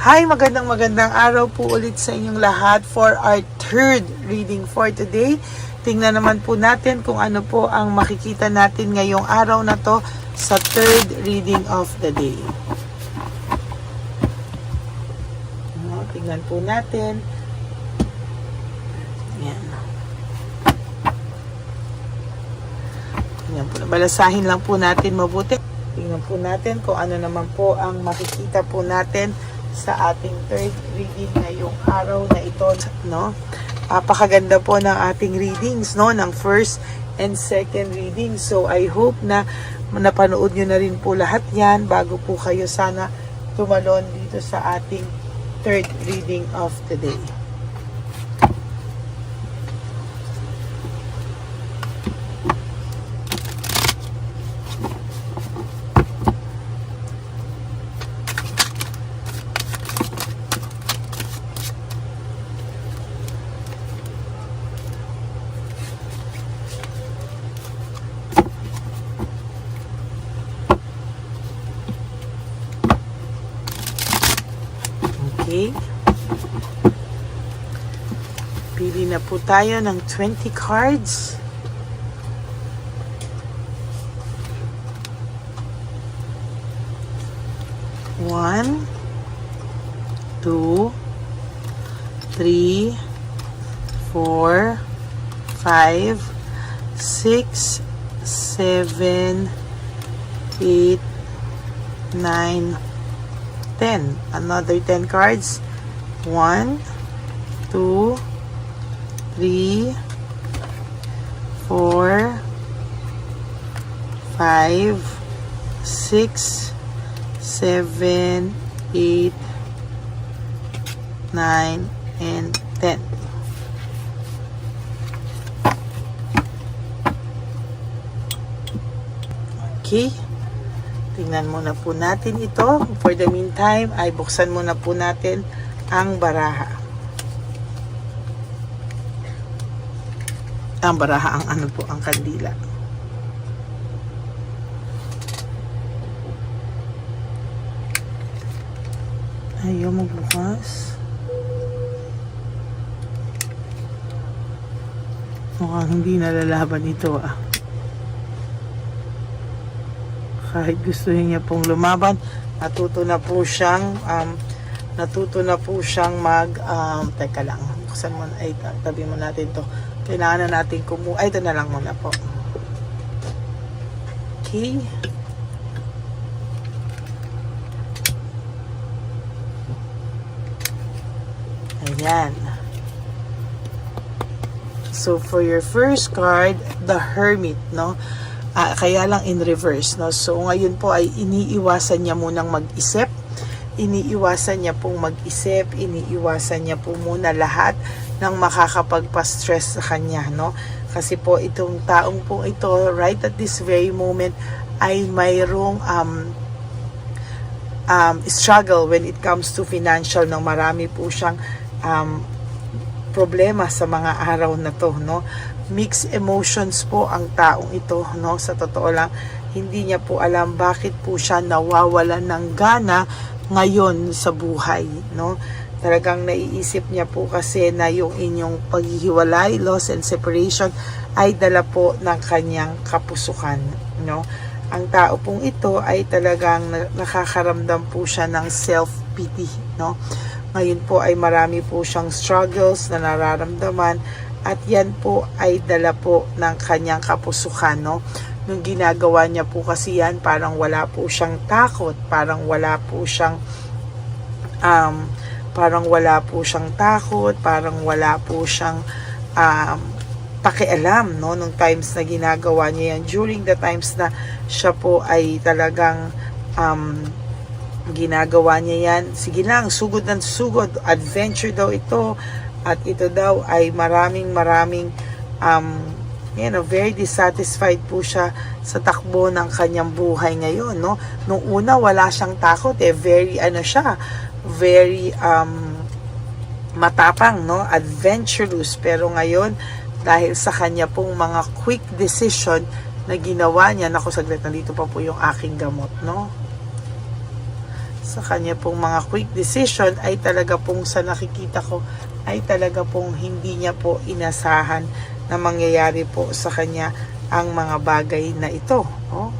Hi, magandang araw po ulit sa inyong lahat for our third reading for today. Tingnan naman po natin kung ano po ang makikita natin ngayong araw na to sa third reading of the day. Tingnan po natin. Ayan. Tingnan po. Balasahin lang po natin mabuti. Tingnan po natin kung ano naman po ang makikita po natin sa ating third reading ngayong araw na ito, no? Napakaganda po ng ating readings, no? Ng first and second reading. So, I hope na napanood nyo na rin po lahat yan bago po kayo sana tumalon dito sa ating third reading of the day. Okay. Pili na po tayo ng 20 cards. One, two, three, 4, 5, 6, 7, 8, 9, 10. Another 10 cards. 1, 2, 3, 4, 5, 6, 7, 8, 9, and 10. Okay. Tingnan muna po natin ito. For the meantime, ay buksan muna po natin ang baraha. Ang baraha, ang ano po, ang kandila. Ayaw magbukas. Mukhang hindi nalalaban ito ah. Kahit gusto niya pong lumaban, natuto na po siyang teka lang, buksan mo, ay tabi mo natin to. Kailangan na natin ay ito na lang muna po. Okay. Ayan. So for your first card, the Hermit, no? Kaya lang in reverse, no? So ngayon po ay iniiwasan niya munang mag-isip. Iniiwasan niya pong mag-isip, iniiwasan niya po muna lahat ng makakapagpa-stress sa kanya, no? Kasi po itong taong po ito, right at this very moment, ay mayroong struggle when it comes to financial, no? Marami po siyang problema sa mga araw na to, no? Mixed emotions po ang taong ito, no? Sa totoo lang, hindi niya po alam bakit po siya nawawalan ng gana ngayon sa buhay, no? Talagang naiisip niya po kasi na yung inyong paghihiwalay, loss and separation ay dala po ng kanyang kapusukan, no? Ang tao pong ito ay talagang nakakaramdam po siya ng self-pity, no? Ngayon po ay marami po siyang struggles na nararamdaman. At yan po ay dala po ng kanyang kapusukan, no? Nung ginagawa niya po kasi yan, parang wala po siyang takot, parang wala po siyang pakialam, no? Nung times na ginagawa niya yan, during the times na siya po ay talagang ginagawa niya yan, sige lang, sugod ng sugod, adventure daw ito. At ito daw ay maraming very dissatisfied po siya sa takbo ng kanyang buhay ngayon, no? Nung una wala siyang takot, very matapang, no? Adventurous. Pero ngayon, dahil sa kanya pong mga quick decision na ginawa niya, naku, saglit, nandito pa po yung aking gamot, no? sa kanya pong mga quick decision ay talaga pong sa nakikita ko ay talaga pong hindi niya po inasahan na mangyayari po sa kanya ang mga bagay na ito. Oh.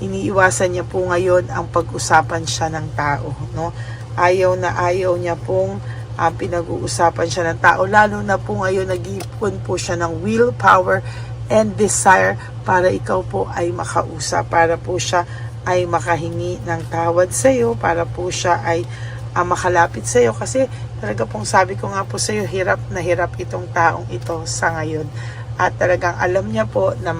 Iniiwasan niya po ngayon ang pag-usapan siya ng tao. No? Ayaw niya pong pinag-uusapan siya ng tao. Lalo na po ngayon nag-iipon po siya ng willpower and desire para ikaw po ay makausap. Para po siya ay makahingi ng tawad sa iyo. Para po siya ay makalapit sa iyo. Kasi talaga pong sabi ko nga po sa iyo, hirap na hirap itong taong ito sa ngayon. At talagang alam niya po na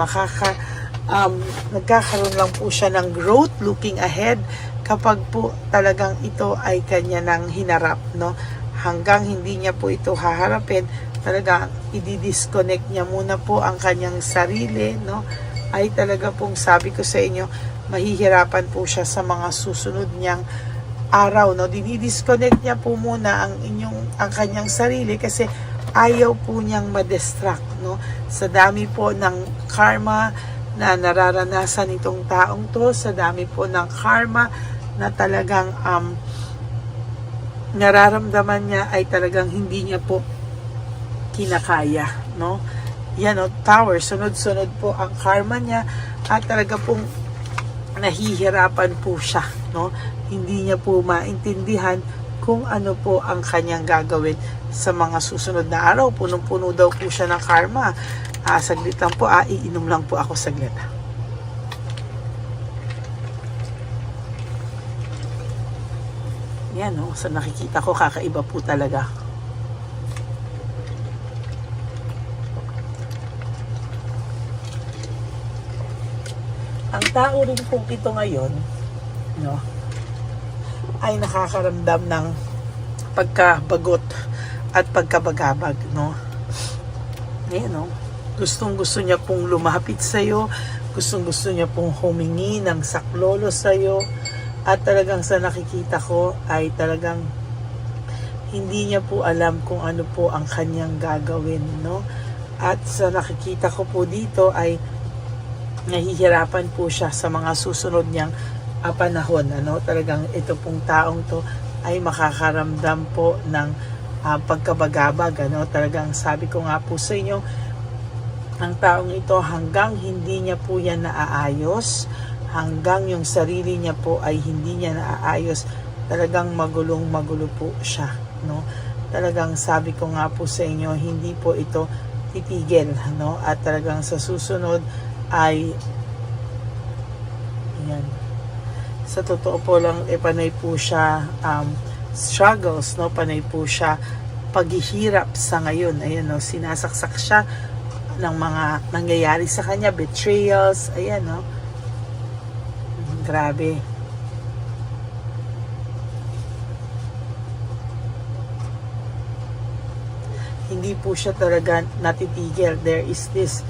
nagkakaroon lang po siya ng growth looking ahead kapag po talagang ito ay kanya nang hinarap, no? Hanggang hindi niya po ito haharapin, talaga i-disconnect niya muna po ang kanyang sarili, no? Ay talaga pong sabi ko sa inyo, mahihirapan po siya sa mga susunod niyang araw, no? Dinidisconnect niya po muna ang kanyang sarili kasi ayaw po niyang ma-distract, no? Sa dami po ng karma na nararanasan itong taong to, sa dami po ng karma na talagang nararamdaman niya ay talagang hindi niya po kinakaya, no? Yan, no? Tower, sunod-sunod po ang karma niya at talaga pong nahihirapan po siya, no? Hindi niya po maintindihan kung ano po ang kanyang gagawin sa mga susunod na araw. Punong-puno daw po siya ng karma. Saglit lang po, iinom lang po ako saglit. Yan, no? Sa nakikita ko, kakaiba po talaga. Ang tao rin po ito ngayon, no, ay nakakaramdam ng pagkabagot at pagkabagabag, no? Ayan, no? Gustong-gusto niya pong lumapit sa iyo, gustong-gusto niya pong humingi ng saklolo sa iyo, at talagang sa nakikita ko ay talagang hindi niya po alam kung ano po ang kanyang gagawin, no? At sa nakikita ko po dito ay nahihirapan po siya sa mga susunod niyang panahon, ano? Talagang ito pong taong to ay makakaramdam po ng pagkabagabag, ano? Talagang sabi ko nga po sa inyo, ang taong ito hanggang hindi niya po yan naaayos, hanggang yung sarili niya po ay hindi niya naaayos, talagang magulo po siya, no? Talagang sabi ko nga po sa inyo, hindi po ito titigil, no? At talagang sa susunod ay yan, sa totoo po lang, panay po siya struggles, no? Panay po siya paghihirap sa ngayon. Ayan, no? Sinasaksak siya ng mga nangyayari sa kanya, betrayals, ayan, no? Grabe. Hindi po siya talaga natitigil. There is this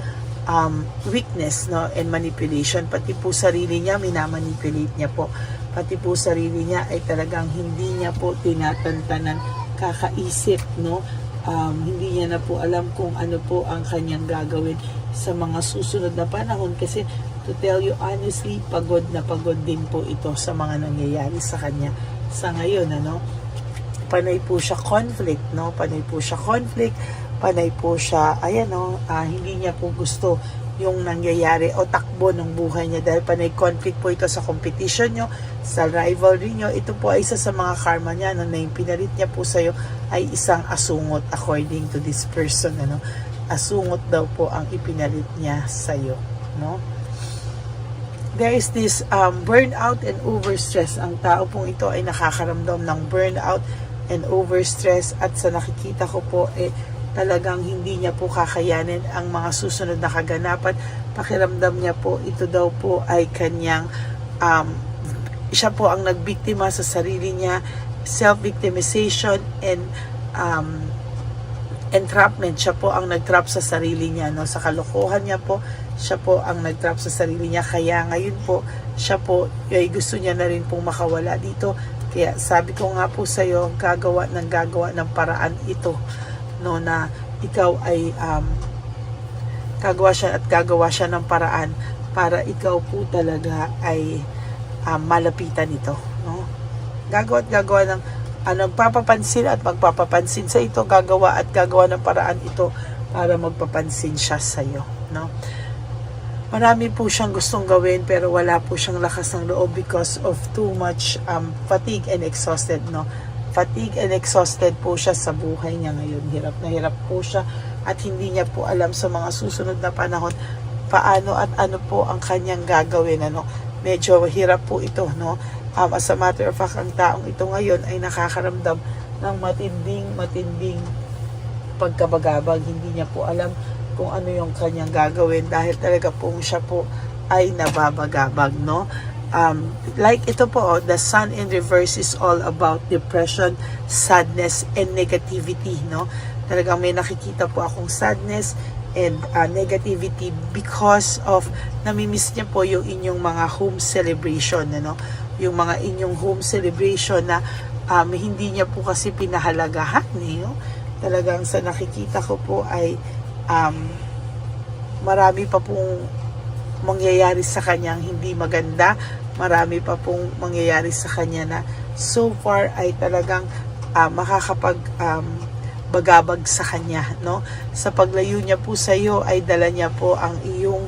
weakness, no, and manipulation. Pati po sarili niya, minamanipulate niya po. Pati po sarili niya ay talagang hindi niya po tinatantanan, kakaisip, no? Hindi niya na po alam kung ano po ang kanyang gagawin sa mga susunod na panahon kasi to tell you honestly, pagod na pagod din po ito sa mga nangyayari sa kanya sa ngayon, ano? Panay po siya conflict, no? Panay po siya conflict, panay po siya, ayan, no? Hindi niya po gusto yung nangyayari o takbo ng buhay niya dahil panay conflict po ito sa competition nyo, sa rivalry nyo. Ito po ay isa sa mga karma niya, no, na yung pinalit niya po sa'yo ay isang asungot according to this person, ano? Asungot daw po ang ipinalit niya sa'yo, no? There is this burnout and overstress. Ang tao pong ito ay nakakaramdam ng burnout and overstress at sa nakikita ko po talagang hindi niya po kakayanin ang mga susunod na kaganapan. Pakiramdam niya po, ito daw po ay kanyang siya po ang nagbiktima sa sarili niya, self-victimization and entrapment. Siya po ang nagtrap sa sarili niya, no? Sa kalokohan niya po, siya po ang nagtrap sa sarili niya. Kaya ngayon po, siya po ay gusto niya na rin pong makawala dito. Kaya sabi ko nga po sa iyo, gagawa ng paraan ito, no, na ikaw ay gagawa siya ng paraan para ikaw po talaga ay malapitan ito, no? Gagawa at gagawa ng nagpapapansin at magpapapansin sa ito, gagawa at gagawa ng paraan ito para magpapansin siya sa iyo, no? Marami po siyang gustong gawin pero wala po siyang lakas ng loob because of too much fatigue and exhausted, no? Fatigue and exhausted po siya sa buhay niya ngayon. Hirap na hirap po siya at hindi niya po alam sa mga susunod na panahon paano at ano po ang kanyang gagawin, ano? Medyo hirap po ito, no? As a matter of fact, ang taong ito ngayon ay nakakaramdam ng matinding pagkabagabag. Hindi niya po alam kung ano yung kanyang gagawin dahil talaga pong siya po ay nababagabag, no? Like ito po, the Sun in reverse is all about depression, sadness, and negativity, no? Talagang may nakikita po akong sadness and negativity because of namimiss niya po yung inyong mga home celebration, ano? Yung mga inyong home celebration na hindi niya po kasi pinahalagahan, no? Talagang sa nakikita ko po ay marami pa pong mangyayari sa kanyang hindi maganda, marami pa pong mangyayari sa kanya na so far ay talagang makakapag bagabag sa kanya, no? Sa paglayo niya po sa iyo ay dala niya po ang iyong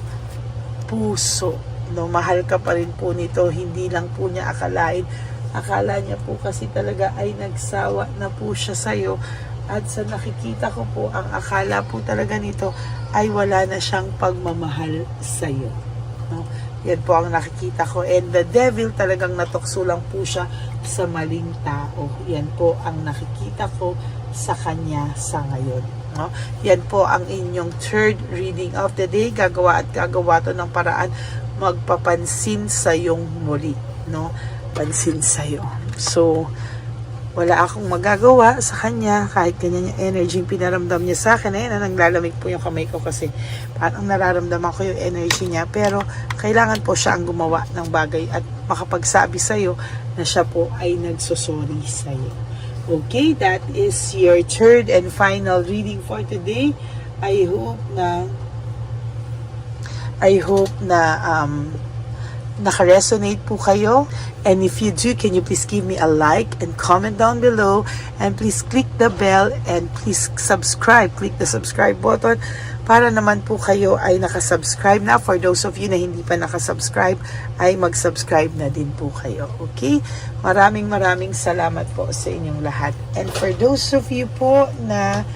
puso, no? Mahal ka pa rin po nito, hindi lang po niya akala niya po kasi talaga ay nagsawa na po siya sa iyo. At sa nakikita ko po, ang akala po talaga nito ay wala na siyang pagmamahal sa iyo, no? Yan po ang nakikita ko. And the devil talagang natukso lang po siya sa maling tao. Yan po ang nakikita ko sa kanya sa ngayon, no? Yan po ang inyong third reading of the day. Gagawa at gagawa to ng paraan magpapansin sa iyong muli, no? Pansin sa iyo. So, wala akong magagawa sa kanya kahit ganyan yung energy yung pinaramdam niya sa akin. Ayun, naglalamig po yung kamay ko kasi parang nararamdaman ko yung energy niya, pero kailangan po siya ang gumawa ng bagay at makapagsabi sa iyo na siya po ay nagsosorry sa iyo. Okay, that is your third and final reading for today. I hope na naka-resonate po kayo. And if you do, can you please give me a like and comment down below, and please click the bell and please subscribe. Click the subscribe button para naman po kayo ay nakasubscribe na. For those of you na hindi pa nakasubscribe, ay mag-subscribe na din po kayo. Okay? Maraming salamat po sa inyong lahat. And for those of you po na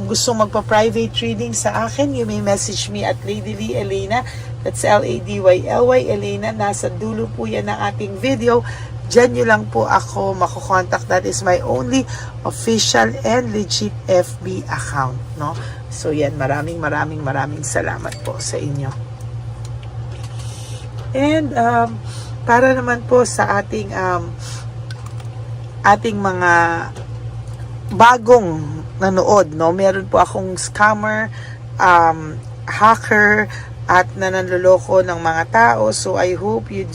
gusto magpa-private reading sa akin, you may message me at Lady Lee Elena. That's Ladyly Elena. Nasa dulo po yan ng ating video. Diyan nyo lang po ako makukontak. That is my only official and legit FB account, no? So yan, maraming salamat po sa inyo. And para naman po sa ating mga bagong nanood, no? Meron po akong scammer, hacker, at nananloloko ng mga tao. So I hope na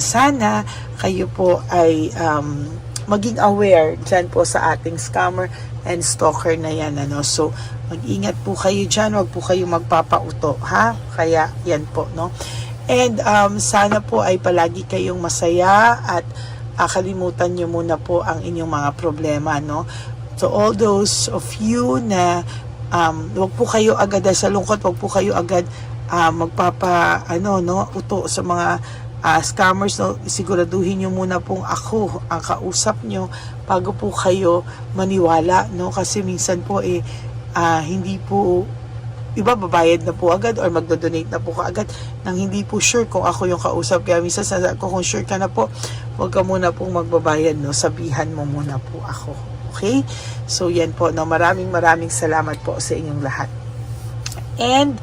sana kayo po ay maging aware dyan po sa ating scammer and stalker na yan, ano. So mag-ingat po kayo dyan, wag po kayo magpapauto, ha? Kaya yan po, no? And sana po ay palagi kayong masaya at kalimutan nyo muna po ang inyong mga problema, no? So all those of you na wag po kayo agad sa lungkot, wag po kayo agad uto sa mga scammers, no? Siguraduhin nyo muna pong ako ang kausap nyo bago po kayo maniwala, no? Kasi minsan po hindi po iba babayad na po agad or magdo-donate na po kaagad nang hindi po sure kung ako yung kausap. Kaya minsan sasabi ko, kung sure ka na po, huwag ka muna pong magbabayad, no? Sabihan mo muna po ako. Okay? So yan po, no? Maraming salamat po sa inyong lahat. And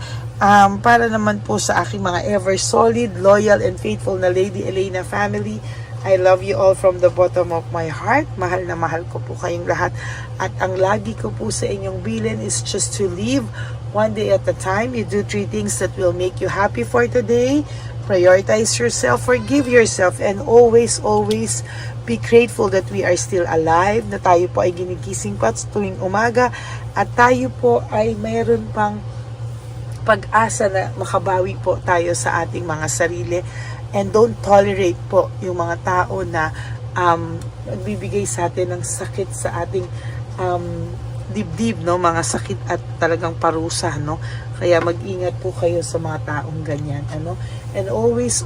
para naman po sa aking mga ever solid, loyal, and faithful na Lady Elena family, I love you all from the bottom of my heart. Mahal na mahal ko po kayong lahat. At ang lagi ko po sa inyong bilin is just to live one day at a time. You do 3 things that will make you happy for today. prioritize yourself, forgive yourself, and always be grateful that we are still alive, na tayo po ay ginigising pa tuwing umaga, at tayo po ay mayroon pang pag-asa na makabawi po tayo sa ating mga sarili. And don't tolerate po yung mga tao na nagbibigay sa atin ng sakit sa ating dibdib, no? Mga sakit at talagang parusa, no? Kaya mag-ingat po kayo sa mga taong ganyan, ano? And always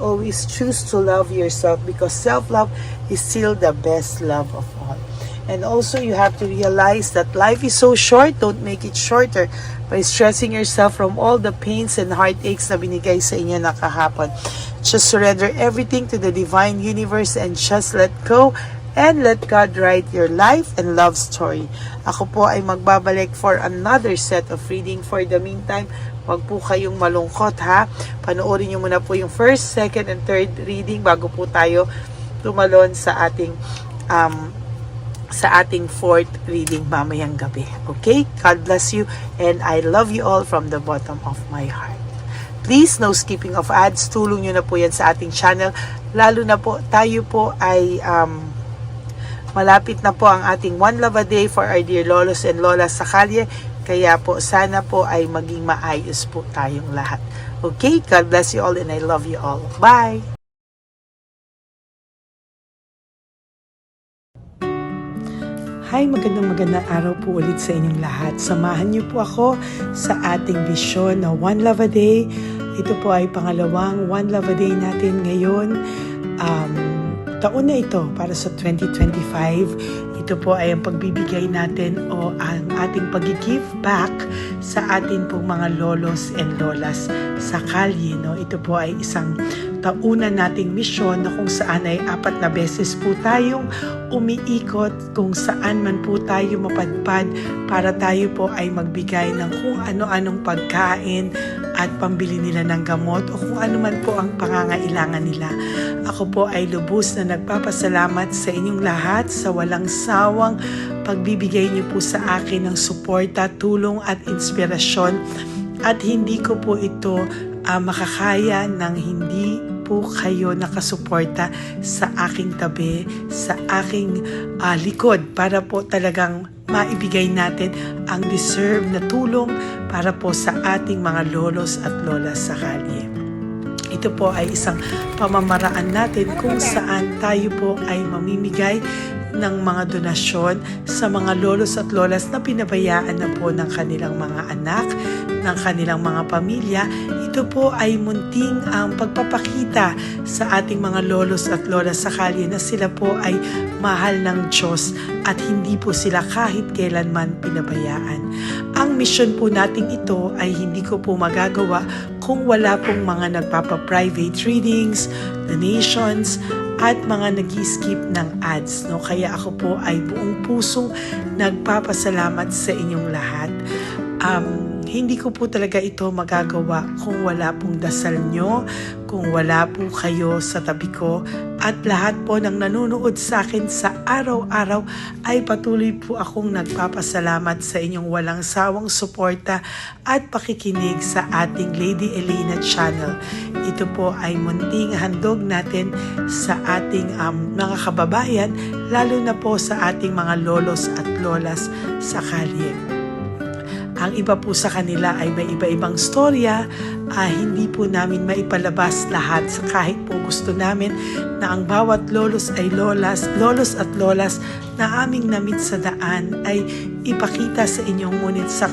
choose to love yourself, because self-love is still the best love of all. And also, you have to realize that life is so short. Don't make it shorter by stressing yourself from all the pains and heartaches na binigay sa inyo na kahapon. Just surrender everything to the divine universe and just let go and let God write your life and love story. Ako po ay magbabalik for another set of reading. For the meantime, wag po kayong malungkot, ha. Panoorin nyo muna po yung first, second, and third reading bago po tayo tumalon sa ating fourth reading mamayang gabi. Okay? God bless you, and I love you all from the bottom of my heart. Please, no skipping of ads. Tulong nyo na po yan sa ating channel. Lalo na po, tayo po ay malapit na po ang ating One Love a Day for our dear lolos and lolas sa kalye. Kaya po, sana po ay maging maayos po tayong lahat. Okay? God bless you all, and I love you all. Bye! Hi, magandang araw po ulit sa inyong lahat. Samahan niyo po ako sa ating vision na One Love a Day. Ito po ay pangalawang One Love a Day natin ngayon. Taon na ito para sa 2025. Ito po ay ang pagbibigay natin o ang ating pag-give back sa atin pong mga lolos and lolas sa kalye. No? Ito po ay isang taunan nating misyon na kung saan ay 4 na beses po tayong umiikot kung saan man po tayo mapadpad para tayo po ay magbigay ng kung ano-anong pagkain at pambili nila ng gamot o kung ano man po ang pangangailangan nila. Ako po ay lubos na nagpapasalamat sa inyong lahat sa walang sawang pagbibigay niyo po sa akin ng suporta, tulong at inspirasyon, at hindi ko po ito makakaya ng hindi po kayo nakasuporta sa aking tabi, sa aking likod, para po talagang maibigay natin ang deserve na tulong para po sa ating mga lolos at lolas sa kalye. Ito po ay isang pamamaraan natin kung saan tayo po ay mamimigay ng mga donasyon sa mga lolos at lolas na pinabayaan na po ng kanilang mga anak, ng kanilang mga pamilya. Ito po ay munting ang pagpapakita sa ating mga lolos at lolas sa kalye na sila po ay mahal ng Diyos at hindi po sila kahit kailanman pinabayaan. Ang mission po nating ito ay hindi ko po magagawa kung wala pong mga nagpapa-private readings, donations, at mga nag-skip ng ads. No? Kaya ako po ay buong pusong nagpapasalamat sa inyong lahat. Hindi ko po talaga ito magagawa kung wala pong dasal nyo, kung wala po kayo sa tabi ko, at lahat po ng nanonood sa akin sa araw-araw ay patuloy po akong nagpapasalamat sa inyong walang sawang suporta at pakikinig sa ating Lady Elena channel. Ito po ay munting handog natin sa ating mga kababayan, lalo na po sa ating mga lolos at lolas sa kalye. Ang iba po sa kanila ay may iba-ibang storya, hindi po namin maipalabas lahat kahit po gusto namin na ang bawat lolos at lolas na aming namit sa daan ay ipakita sa inyo, ngunit sa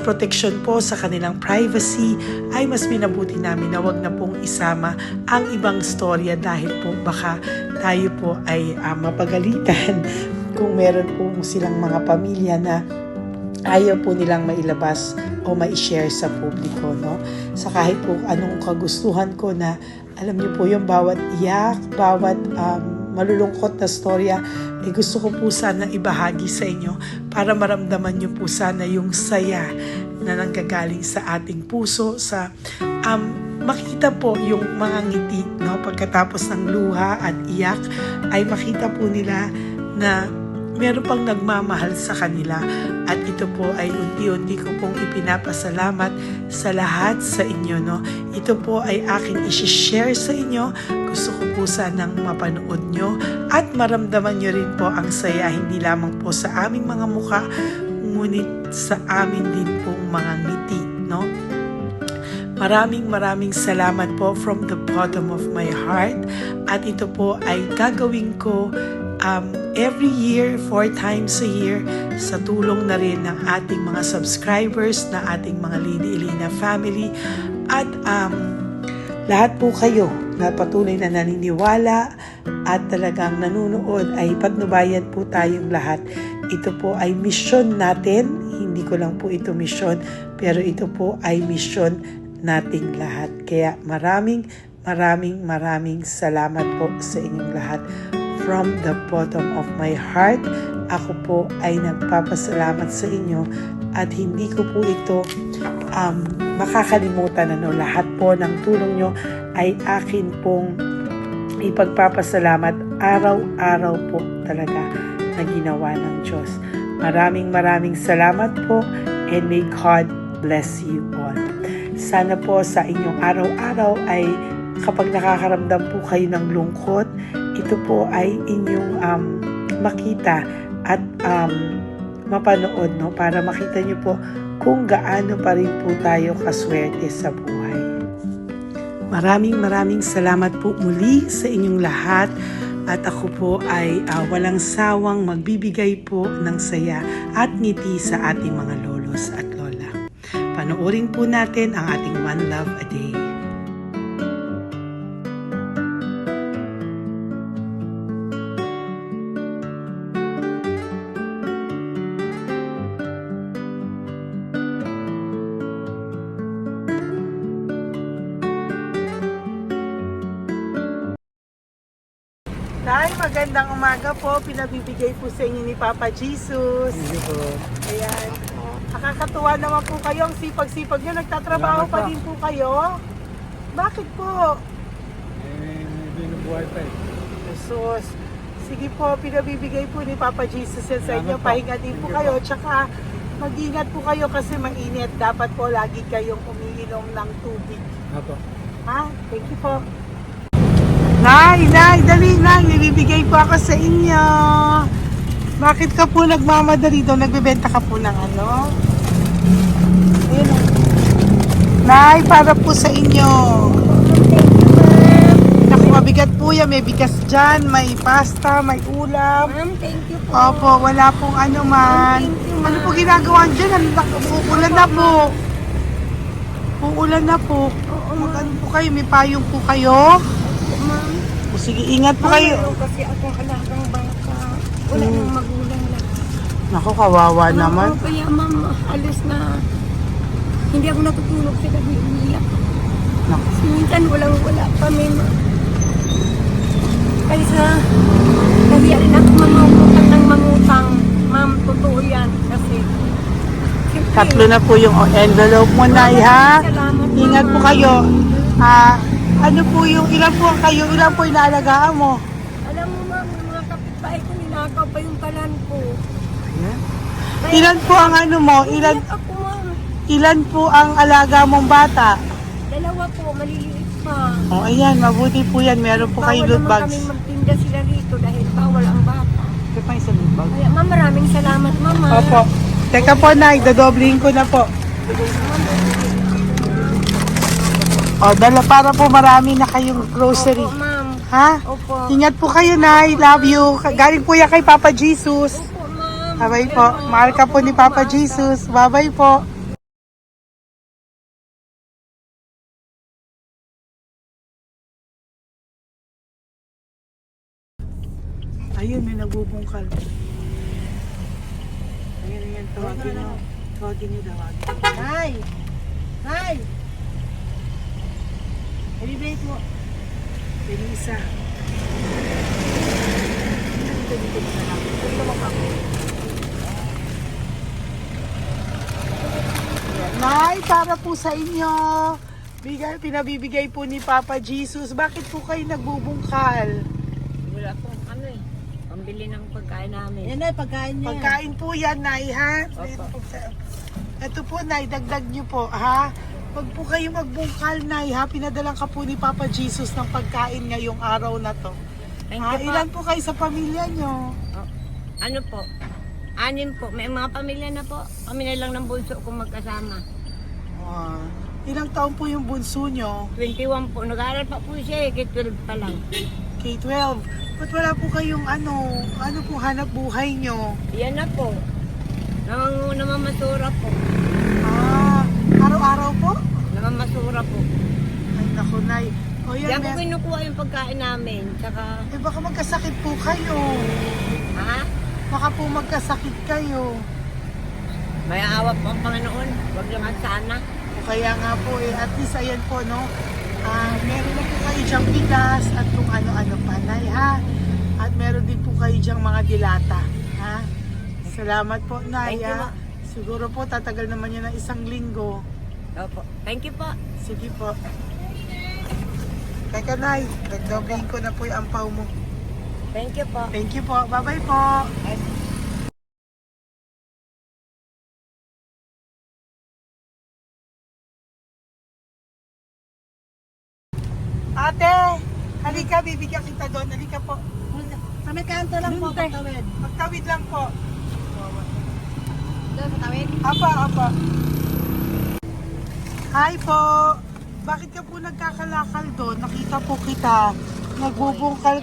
protection po sa kanilang privacy ay mas minabuti namin na wag na pong isama ang ibang storya dahil po baka tayo po ay mapagalitan kung meron po silang mga pamilya na ayaw po nilang mailabas o ma-share sa publiko, no? Sa kahit po anong kagustuhan ko na, alam niyo po yung bawat iyak, bawat malulungkot na storya, gusto ko po sana ibahagi sa inyo para maramdaman niyo po sana yung saya na nanggagaling sa ating puso, sa makita po yung mga ngiti, no? Pagkatapos ng luha at iyak ay makita po nila na meron pang nagmamahal sa kanila. At ito po ay unti-unti ko pong ipinapasalamat sa lahat sa inyo. No? Ito po ay aking isi-share sa inyo. Gusto ko po sanang mapanood nyo at maramdaman nyo rin po ang saya, hindi lamang po sa aming mga muka, ngunit sa amin din pong mga ngiti. No? Maraming salamat po from the bottom of my heart. At ito po ay gagawin ko every year, 4 times a year, sa tulong na rin ng ating mga subscribers, na ating mga Lady Elena family, at lahat po kayo na patuloy na naniniwala at talagang nanunood, ay patnubayan po tayong lahat. Ito po ay mission natin, hindi ko lang po ito mission, pero ito po ay mission nating lahat. Kaya maraming salamat po sa inyong lahat. From the bottom of my heart, ako po ay nagpapasalamat sa inyo at hindi ko po ito makakalimutan. Lahat po ng tulong nyo ay akin pong ipagpapasalamat araw-araw po talaga na ginawa ng Diyos. Maraming salamat po, and may God bless you all. Sana po sa inyong araw-araw ay kapag nakakaramdam po kayo ng lungkot, ito po ay inyong makita at mapanood, no? Para makita nyo po kung gaano pa rin po tayo kaswerte sa buhay. Maraming salamat po muli sa inyong lahat. At ako po ay walang sawang magbibigay po ng saya at ngiti sa ating mga lolos at lola. Panoorin po natin ang ating One Love a Day. Nay, magandang umaga po. Pinabibigay po sa inyo ni Papa Jesus. Sige po. Ayan. Nakakatuwa naman po kayo. Ang sipag-sipag nyo. Nagtatrabaho pa din po kayo. Bakit po? Binubuhay pa eh. Jesus. Sige po, pinabibigay po ni Papa Jesus yan sa inyo. Pahinga din po kayo. Tsaka mag-ingat po kayo kasi mainit. Dapat po lagi kayong umiinom ng tubig. Apo. Ha? Thank you po. Nay, dali na. Nilibigay po ako sa inyo. Bakit ka po nagmamadali daw? Nagbebenta ka po ng ano? Ayun o. Nay, para po sa inyo. Naku, mabigat po yan. May bigas dyan, may pasta, may ulam. Ma'am, thank you po. Opo, wala pong ano man. Thank you, ma'am. Ano po ginagawa dyan? Uulan na po. Uulan na po. Mag-ano po kayo? May payong po kayo? Ma'am, O, sige, ingat po kayo. meron kasi akong alagang baka. Wala nang magulang na. Naku, kawawa naman. Oo, kaya ma'am, halos na hindi ako natutulog sa gabi. Umiyak. Naku. Kasi minsan wala kami. Kaysa nahiya rin ako mangutang. Ma'am, totoo yan. Kasi siyempre, Tatlo na po yung envelope mo, Nay, ha? Salamat, Ingat po Mama. kayo. Ano po yung, ilan po kayo, ilan po inaalagaan mo? Alam mo ma'am, yung mga kapitbahay ko, ninakaw pa yung kalan ko. Kaya, Ilan po ang ano mo? umiyak ako ma'am. Ilan po ang alaga mong bata? Dalawa po, maliliit pa. O, ayan, mabuti po yan. Meron po kayo loot Bawal naman bags. kaming magtinda sila rito dahil bawal ang bata. Ito pa yung sa loot bag. Kaya ma'am, maraming salamat mama. Opo. Teka po, Nay, dodoblihin ko na po. O, dala para po marami na kayong grocery. Opo ma'am. Ha? Opo. Ingat po kayo, Nay. Love you. Galing po yan kay Papa Jesus. Opo ma'am. Bye-bye po. Mahal ka po ni Papa Jesus. Bye-bye po. Ayun, may nagbubungkal. Ayun, tawagin mo. Tawagin niyo daw. Nay! Nay! Ibibigay mo. Pwede isa. Dito na lang. Dito mo ako. Nay, para po sa inyo. Pinabibigay po ni Papa Jesus. Bakit po kayo nagbubungkal? Wala po ano eh. Pambili ng pagkain namin. Yan ay pagkain niya. Pagkain po yan, Nay, ha? Opo. Ito po, Nay, dagdag nyo po, ha? Huwag po kayo magbungkal, Nay, ha? Pinadalang ka po ni Papa Jesus ng pagkain ngayong araw na to. Thank Ha? you po. Ilan po kayo sa pamilya nyo? Oh, ano po? 6 po. May mga pamilya na po. Kami na lang ng bunso kung magkasama. Ilang taon po yung bunso nyo? 21 po. Nag-aaral pa po siya eh. K-12 pa lang. K-12. Ba't wala po kayong ano po hanap buhay nyo? Yan na po. Namamasura po. Araw-araw po? Namamasura po. Ay, naku, Nay. O yan, Diyan ko kinukuha yung pagkain namin. Tsaka, baka magkasakit po kayo. ha? Baka po magkasakit kayo. May awa po ang Panginoon. Huwag naman sana. O kaya nga po at least ayan po, no? Meron na po kayo diyang bigas at kung ano-ano pa, Nay, ha? At meron din po kayo diyang mga dilata, ha? Salamat po, Nay, Thank you, ha? ma. Siguro po tatagal naman yan ng 1 linggo. Opo. Thank you po. Sige po. Teka, Nay, nagdobling ko na po yung ampaw mo. Thank you po. Thank you po. Bye-bye po. Ate, halika, bibigyan kita doon. Halika po. Sa may kanto lang po, patawid. Magtawid lang po. Doon, patawid. Apa. Hi po. Bakit ka po nagkakalakal doon? Nakita po kita. Nagbubungkal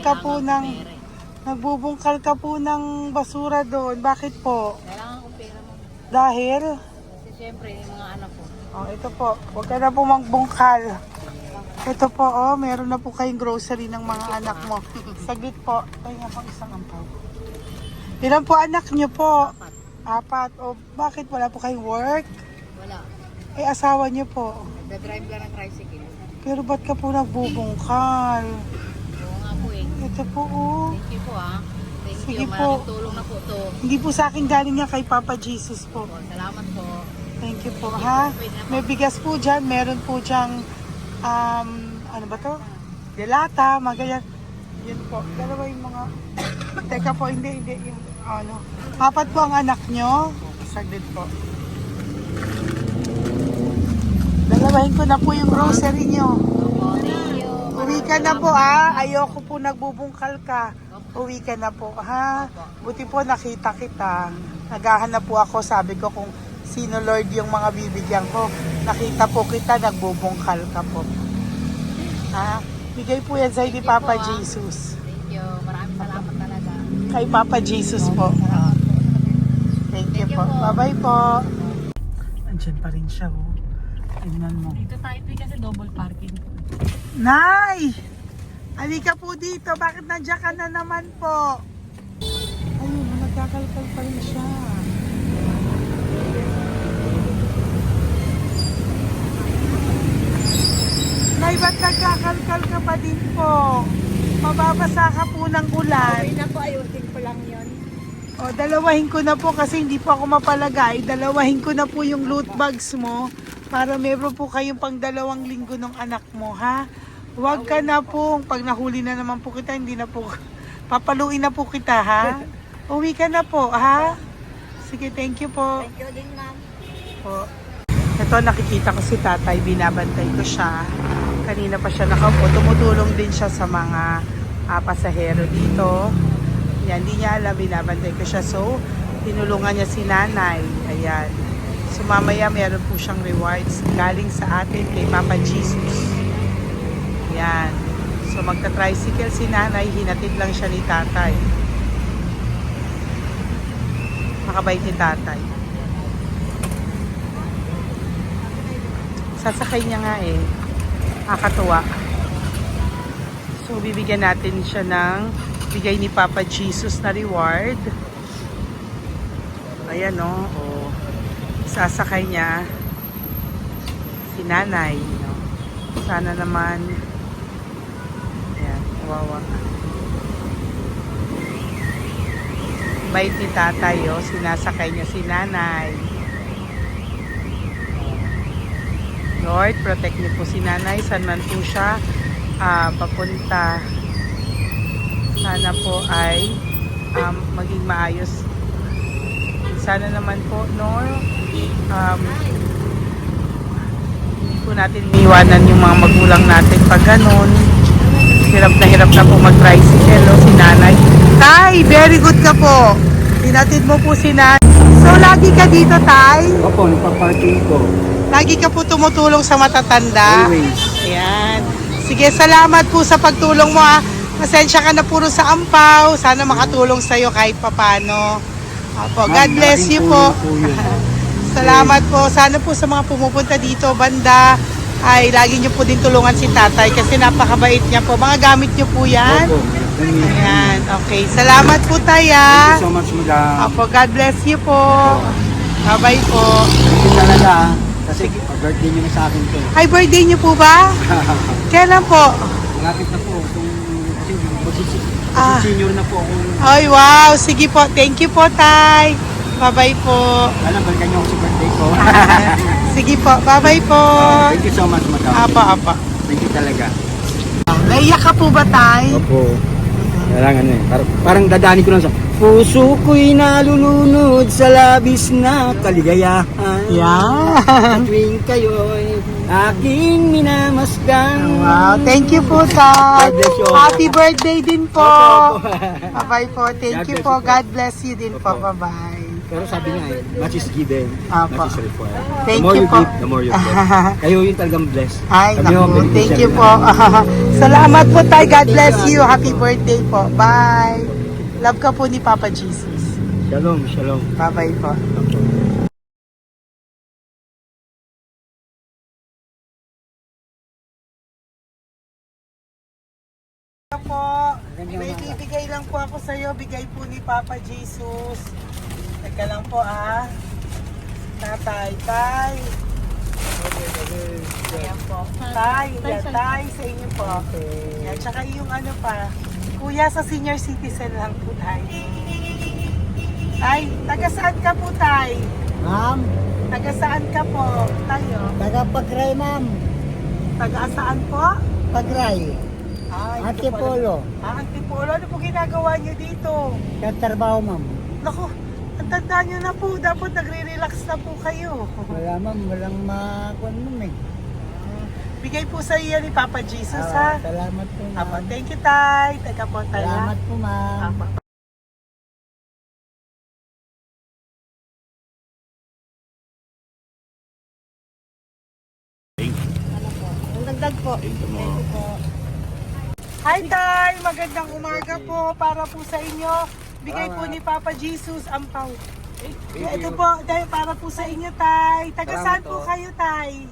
ka po ng basura doon. Bakit po? Kailangan ko pera mo. Dahil? Kasi syempre, yung mga anak ko. Oh, ito po. Huwag ka na po magbungkal. Ito po, meron na po kayong grocery ng mga anak mo. Saglit po. Ay, nga po isang ampaw. Ilan po anak niyo po? 4. O, bakit wala po kayong work? Wala. Eh, asawa niyo po. Nagda-drive lang ng tricycle. Pero ba't ka po nagbubungkal? Oo nga po eh. Ito po, oh. Thank you po ah. Thank Sige you. po. Maraming tulong na po to. Hindi po sa akin galing nga kay Papa Jesus po. Po, salamat po. Thank you po, ha? May bigas po dyan. Meron po dyan, ano ba to? Delata, mga ganyan. Yun po. Dalawa yung mga... Teka po, hindi. Yung, 4 po ang anak nyo. Saglit po. Dalawahin ko na po yung grocery nyo. Opo, thank you. Uwi ka na po, ha? Ayoko po nagbubungkal ka. Uwi ka na po, ha? Buti po nakita kita. Naghahanap po ako, sabi ko kung sino Lord yung mga bibigyan ko. Nakita po kita, nagbubungkal ka po. Ha? Bigay po yan sa'yo ni Papa Jesus. Thank you. Maraming salamat talaga. Kay Papa Jesus po. Thank you po. Bye-bye po. Andyan pa rin siya, oh. Tingnan mo. Dito tayo kasi double parking. Nay! Halika po dito. Bakit nandiyan ka na naman po? Ayun, nagkakalkal pa rin siya. Nay, ba't nagkakalkal ka pa din po? Mababasa ka po ng ulan. Uwi na po. Ayusin ko lang yun. O, dalawahin ko na po kasi hindi po ako mapalagay. Dalawahin ko na po yung loot bags mo para meron po kayong pang 2 linggo ng anak mo, ha? Huwag ka na po. Pag nahuli na naman po kita, hindi na po, papaluin na po kita, ha? Uwi ka na po, ha? Sige, thank you po. Thank you din, ma'am. Po. Ito, nakikita ko si tatay, binabantay ko siya. Kanina pa siya nakaupo. Tumutulong din siya sa mga pasahero dito. Yan, hindi niya alam, binabantay ko siya. So, tinulungan niya si nanay. Ayan. So, mamaya meron po siyang rewards galing sa atin kay Papa Jesus. Ayan. So, magta-tricycle si nanay. Hinatid lang siya ni tatay. Makabait ni tatay. Sasakay niya nga eh. Nakakatuwa. So, bibigyan natin siya ng bigay ni Papa Jesus na reward. Ayan, no? O, sasakay niya si nanay. No? Sana naman. Ayan, wawa. Bait ni tatay, oh. Sinasakay niya si nanay. Lord, protect niyo po si nanay. Saan man po siya papunta. Sana po ay maging maayos. Sana naman po, no, hindi po natin iiwanan yung mga magulang natin pag ganun. Hirap na po mag-tricycle, no, si nanay. Tay, very good ka po. Tinatid mo po si nanay. So, lagi ka dito, Tay? Opo, nagpa-parking ko. Lagi ka po tumutulong sa matatanda? Always. Ayan. Sige, salamat po sa pagtulong mo, ha. Pasensya ka na puro sa ampaw. Sana makatulong sa'yo kahit papano. Opo, God bless you po. Salamat po. Sana po sa mga pumupunta dito, banda, ay lagi niyo po din tulungan si tatay kasi napakabait niya po. Mga gamit niyo po yan. Opo. Ayan, okay. Salamat po, Taya. Thank you so much, madam. Opo, God bless you po. Bye-bye po. Thank you talaga. Kasi birthday niyo na sa akin to. Ay, birthday niyo po ba? Kailan po? Malapit na po. Ah. Kasi senior na po ako. Ay, wow. Sige po. Thank you po, Tay. Bye-bye po. Alam, balikan niyo ako sa birthday ko. Sige po. Bye-bye po. Thank you so much, madam. Apa. Thank you talaga. Naiyak ka po ba, Tay? Opo. Kailangan eh. Parang dadaanin ko lang sa puso ko'y nalulunod sa labis na kaligayahan. Yeah. Tuwing kayo'y aking minamasdan. Wow. Thank you po, Tay. God bless you. Happy birthday din po. Opo. Bye-bye po. Thank God you bless po. you po. God bless you din po. Opo. Bye-bye. Pero sabi nga eh, much is given, Apo. much is required. Thank The more you you po. give, the more you get. Kayo yung talagang blessed. Ay, Kami naku. yung Thank beneficiary you po. Salamat po, Tay. God bless you. Happy birthday po. Bye. Love ka po ni Papa Jesus. Shalom, shalom. Bye-bye po. Po, may bibigay lang po ako sa iyo. Bigay po ni Papa Jesus. Teka lang po, Tatay, Tay. Ayan po. Tay, yan, Tay, sa inyo po. Yan, tsaka yung ano pa. Kuya, sa senior citizen lang po, Tay. Tay, taga saan ka po, Tay? Ma'am, Taga saan ka po, tayo? taga-Pagray, ma'am. Taga saan po? Pagray. Ay, Antipolo. Antipolo. Ano po ginagawa niyo dito? Nagtrabaho, ma'am. Naku, ang tanda niyo na po. Dapat nagre-relax na po kayo. Wala, ma'am. Walang makuha, ma'am eh. Bigay po sa iyo ni Papa Jesus, ha? Salamat po, ma'am. Apo, thank you, Tay. Teka po, Tay, ha? Salamat po, ma'am. Apo. Ang dagdag po. Hi, Tay! Magandang umaga po para po sa inyo. Bigay po ni Papa Jesus ang pau. Ito po, Tay, para po sa inyo, Tay. Taga saan po kayo, Tay?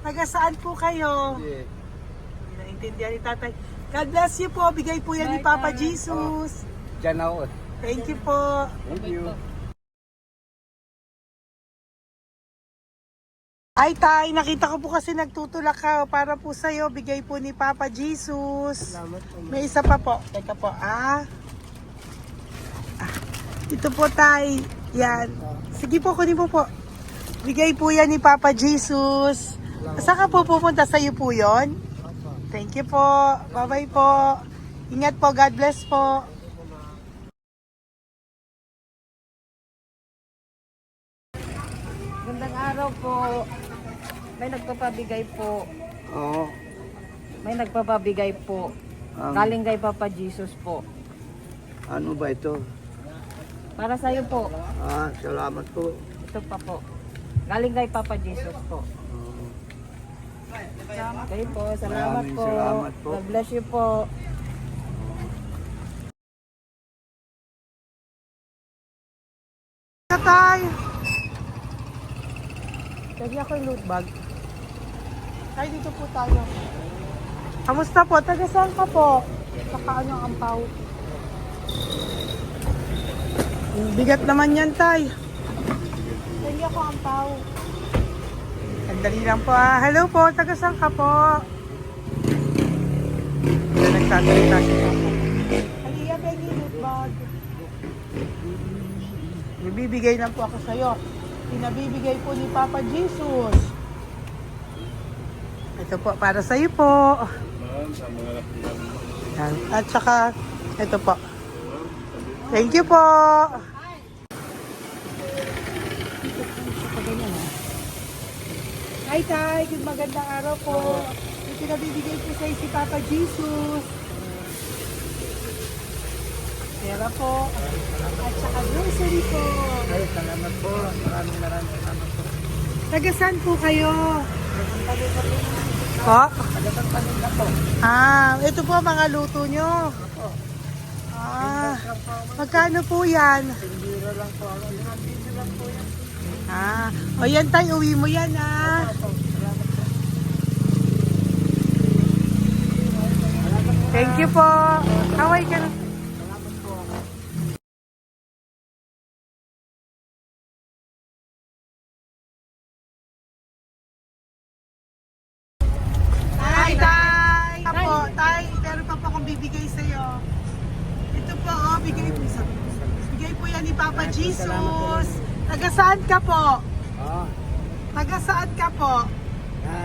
Taga saan po kayo? Hindi naintindihan ni Tatay. God bless you po. Bigay po yan ni Papa Jesus. Diyan ako. Thank you po. Thank you. Ay, Tay, nakita ko po kasi nagtutulak ka para po sa'yo. Bigay po ni Papa Jesus. Salamat po, ma'am. May isa pa po. Teka po, Ito po, Tay. Yan. Sige po, kunin mo po. Bigay po yan ni Papa Jesus. Saan ka po pupunta? Sa'yo po yon? Thank you po. Bye-bye po. Ingat po. God bless po. Gandang araw po. May nagpapabigay po. Oo. May nagpapabigay po. Galing kay Papa Jesus po. Ano ba ito? Para sa iyo po. Salamat po. Ito pa po. Galing kay Papa Jesus po. Okay po. Salamat Maraming po. salamat po. God bless you po. Tay! Lagi ako yung loot bag. Tay, dito po tayo. Kamusta po? Taga saan ka po? Saka ano ang ampaw? Bigat naman yan, Tay. Lagi ako ampaw. Sandali lang po, Hello po, taga saan ka po? Yan, nagsasalita si Papa. Halika, Benny, loot bag. Ibibigay na po ako sa'yo. Pinabibigay po ni Papa Jesus. Ito po, para sa'yo po. Yan. At saka, ito po. Thank you po. Hi, Tay. Good magandang araw po. May pinabibigay po sa'yo si Papa Jesus. Pera po. At saka grocery po. Ay, salamat po. Maraming salamat po. Taga saan po kayo? Po? Ah, ito po mga luto nyo. Ah, magkano po yan? Ah, o yan tayo, uwi mo yan ah. Thank you po. Kaway ka na. Hi, Tay! Apo, Tay, meron pa po akong bibigay sa'yo. Ito po, oh, bigay po sa... Bigay po yan ni Papa Jesus. Taga saan ka po? Ah, Taga saan ka po?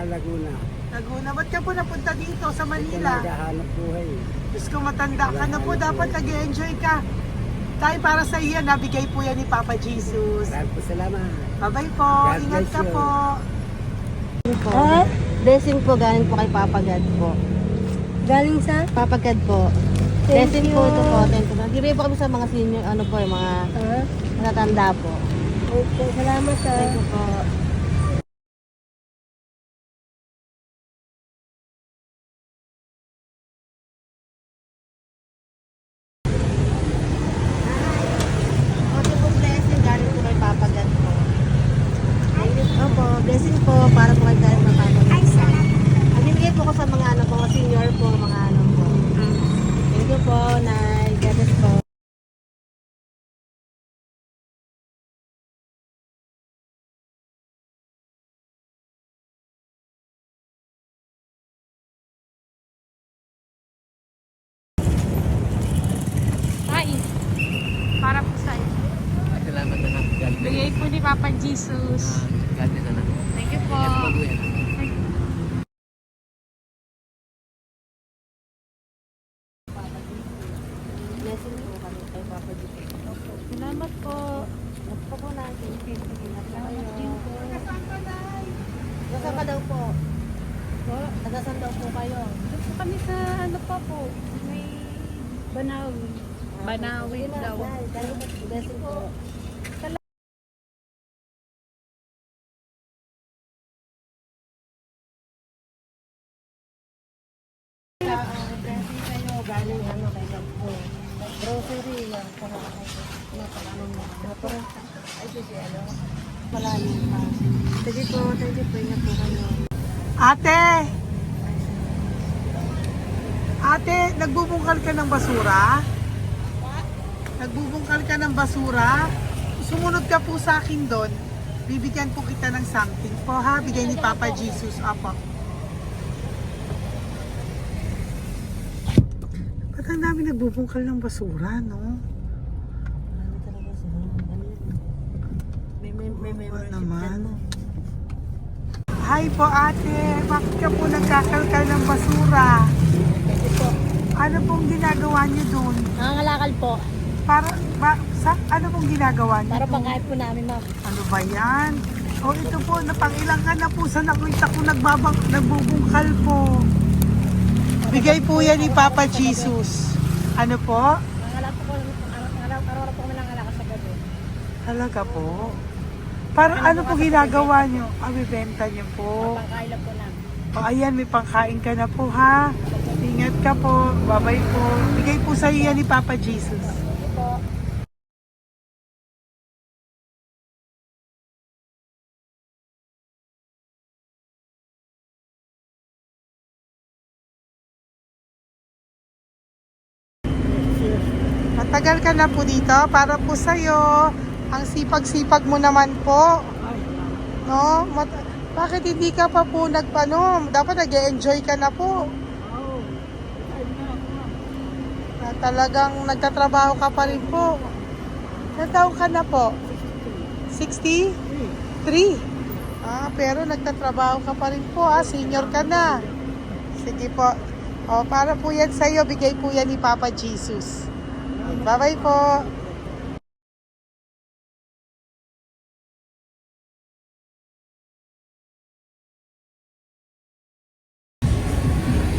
Laguna. Laguna. Ba't ka po napunta dito sa Manila? Naghahanap buhay. Diyos ko, matanda ka na po. Dapat nag-enjoy ka. Tay, para sa iyo, nabigay po yan ni Papa Jesus. Maraming po salamat. Bye-bye po. God Ingat bless ka you. po. Po. Blessing po galing po kay Papa God po. Galing sa? Papa God po. Thank Blessing you. po ito po. Thank you. Nagdiriba po kami sa mga senior, ano po, yung mga matatanda po. Okay, salamat sa... Thank you po. Ito po blessing galing po kay Papa God po. Opo, blessing po para po kay galing ng Papa God. Ay, salamat. Nagbibigay po ko sa mga ano po, mga senior po, mga ano po. Thank you po, Nay. God bless po. Ay, para po sa'yo. Salamat na lang. Bigay po ni Papa Jesus. God bless na. Thank you po. Blessing po kami kay Papa God. Salamat po. Opo po natin. Salamat din po. Nasaan ka daw po? Nasaan daw po kayo? Dito kami sa ano pa po. May Banawi. Banawi Sige na, daw. Nay. Blessing po. Blessing kayo, galing ano kay God po. Grocery, yan. Para ano mo. Ay, sige, ano. Malalim pa. Sige po, thank you po. Ingat po kayo. Ate! Ate, nagbubungkal ka ng basura? Nagbubungkal ka ng basura? Sumunod ka po sa akin doon. Bibigyan po kita ng something po ha. Bigay ni Papa Jesus. Apo. Ba't ang dami nagbubungkal ng basura, no? Ano talaga sila? Ano yun? May Ano membership naman? dyan, no? Hi po ate, bakit ka po nagkakalkal ng basura? Kasi po, Ano pong ginagawa niyo doon? nangangalakal po. Ano pong ginagawa niyo? Para doon? pangkain po namin, ma'am. Ano ba yan? O ito po, napangilang ka na po sa nakita ko nagbubungkal po. Bigay po yan ni Papa Jesus. Ano po? Nangangalak po araw-araw po kami nangangalakal sa gabi. Talaga po? Para ano po ginagawa niyo? Bibenta niyo po. Pangkain lang po namin. O ayan, may pangkain ka na po ha. Ingat ka po. Bye-bye po. Bigay po sa iyo yan ni Papa Jesus. Sige po. Matagal ka na po dito para po sa'yo. Ang sipag-sipag mo naman po. No? Bakit hindi ka pa po nagpano? Dapat nag-enjoy ka na po. Na talagang nagtatrabaho ka pa rin po. Ilang taon ka na po? 63? Pero nagtatrabaho ka pa rin po. Senior ka na. Sige po. Para po yan sa'yo. Bigay po yan ni Papa Jesus. Bye-bye po.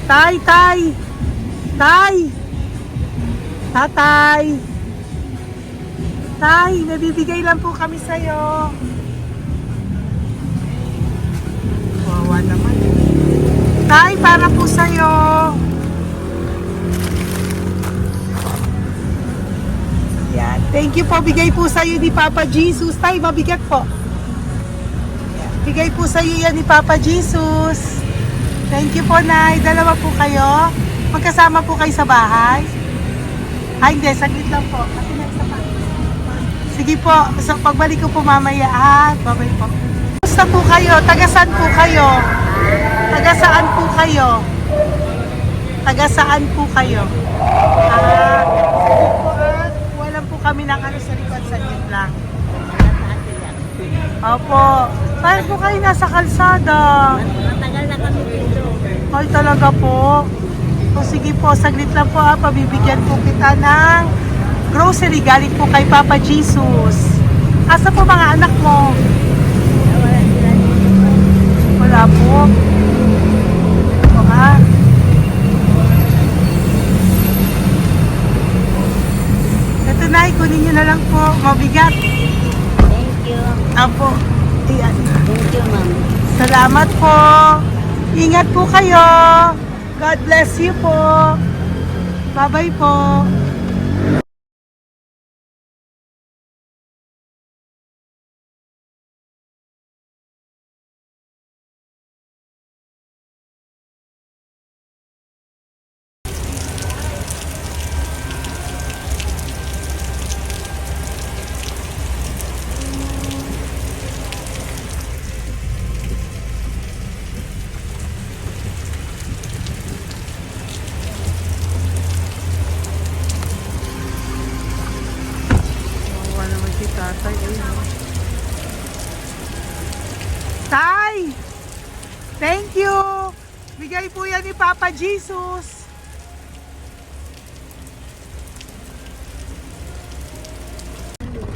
Tay, tay! Tay! Tatay! Tay, may bibigay lang po kami sa'yo. Wawa naman. Tay, para po sa'yo. Yan. Thank you po. Bigay po sa'yo ni Papa Jesus. Tay, mabigat po. Yan. Bigay po sa'yo yan ni Papa Jesus. Thank you po, Nay. Dalawa po kayo. Magkasama po kayo sa bahay. Ay, hindi. Saglit lang po. Kasi may isa pa. Sige po. So, pagbalik ko po mamaya. Bye-bye po. Kumusta po kayo? Taga-saan po kayo? Taga-saan po kayo? Taga-saan po kayo? Sige po, wala po kami ng ano sa likod. Saglit lang. Opo. Saan po kayo nasa kalsada? Matagal na kami dito. Ay, talaga po. O sige po, saglit lang po pabibigyan po kita ng grocery galing po kay Papa Jesus. Asa po mga anak mo? Wala po. O Ito na, kunin nyo na lang po. Mabigat. Thank you. Apo. Iyan. Thank you, ma'am. Salamat po. Ingat po kayo. God bless you po. Bye-bye po. Wawa naman si tatay. Tay! Thank you! Bigay po yan ni Papa Jesus.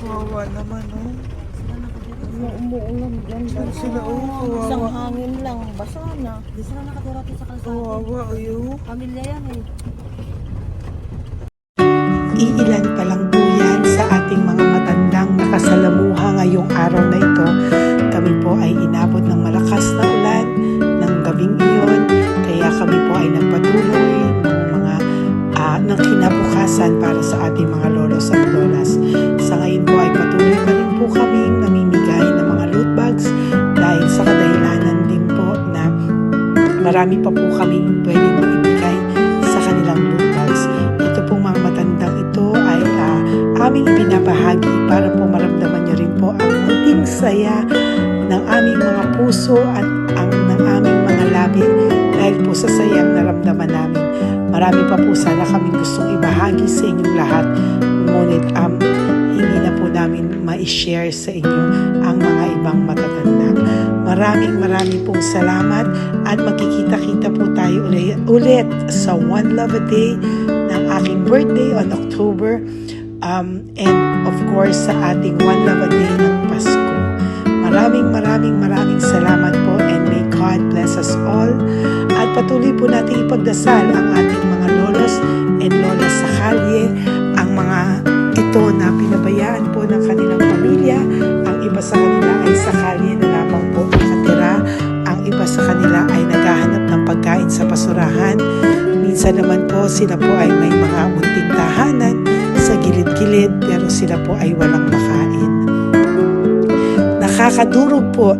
Wawa naman, oh. Umuulan dyan. Saan sila, oh? Isang Wawa. hangin lang. Basa na. Di sila nakatira dito sa kalsada. Wawa, oh. Pamilya yan eh. Iilan pa lang po yan sa ating mga matandang nakasalamuha ngayong araw na ito. Kami po ay inabot ng malakas na ulan ng gabing iyon. Kaya kami po ay nagpatuloy ng kinabukasan para sa ating mga lolos at lolas. Sa ngayon po ay patuloy pa rin po kami namimigay ng mga loot bags dahil sa kadahilanan din po na marami pa po kaming pwedeng maibigay sa kanilang loot bags. Ito pong mga matandang ito ay aming ibinabahagi para po maramdaman nyo rin po ang munting saya ng aming mga puso at ng aming mga labi dahil po sa sayang naramdaman namin. Marami pa po sana kaming gustong ibahagi sa inyong lahat, ngunit hindi na po namin ma-share sa inyo ang mga ibang matatanda. Maraming pong salamat at magkikita-kita po tayo ulit sa One Love a Day ng aking birthday on October and of course sa ating One Love a Day ng Pasko. Maraming salamat po and may God bless us all. At patuloy po natin ipagdasal ang ating mga lolos and lolas sa kalye, ang mga ito na pinabayaan po ng kanilang pamilya. Ang iba sa kanila ay sa kalye na lamang po nakatira. Ang iba sa kanila ay naghahanap ng pagkain sa basurahan. Minsan naman po sila po ay may mga munting tahanan sa gilid-gilid pero sila po ay walang makain. Nakakadurog po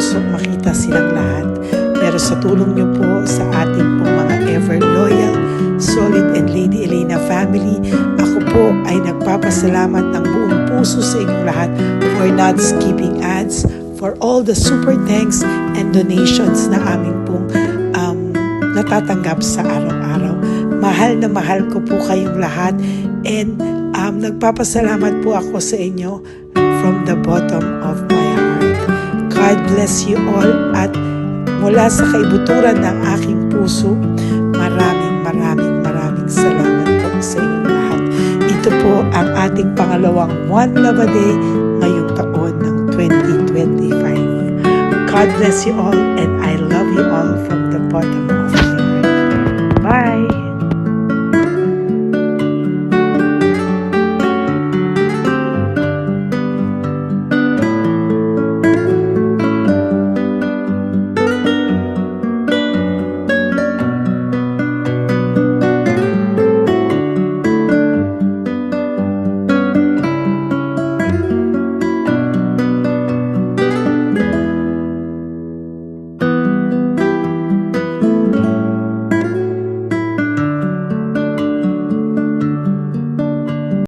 puso makita silang lahat. Pero sa tulong niyo po sa ating pong mga ever loyal, solid and Lady Elena family, ako po ay nagpapasalamat ng buong puso sa inyong lahat for not skipping ads, for all the super thanks and donations na aming pong natatanggap sa araw-araw. Mahal na mahal ko po kayong lahat, and nagpapasalamat po ako sa inyo from the bottom of my heart. God bless you all, at mula sa kaibuturan ng aking puso, maraming salamat po sa inyong lahat. Ito po ang ating pangalawang One Love a Day ngayong taon ng 2025. God bless you all, and I love you all from the bottom of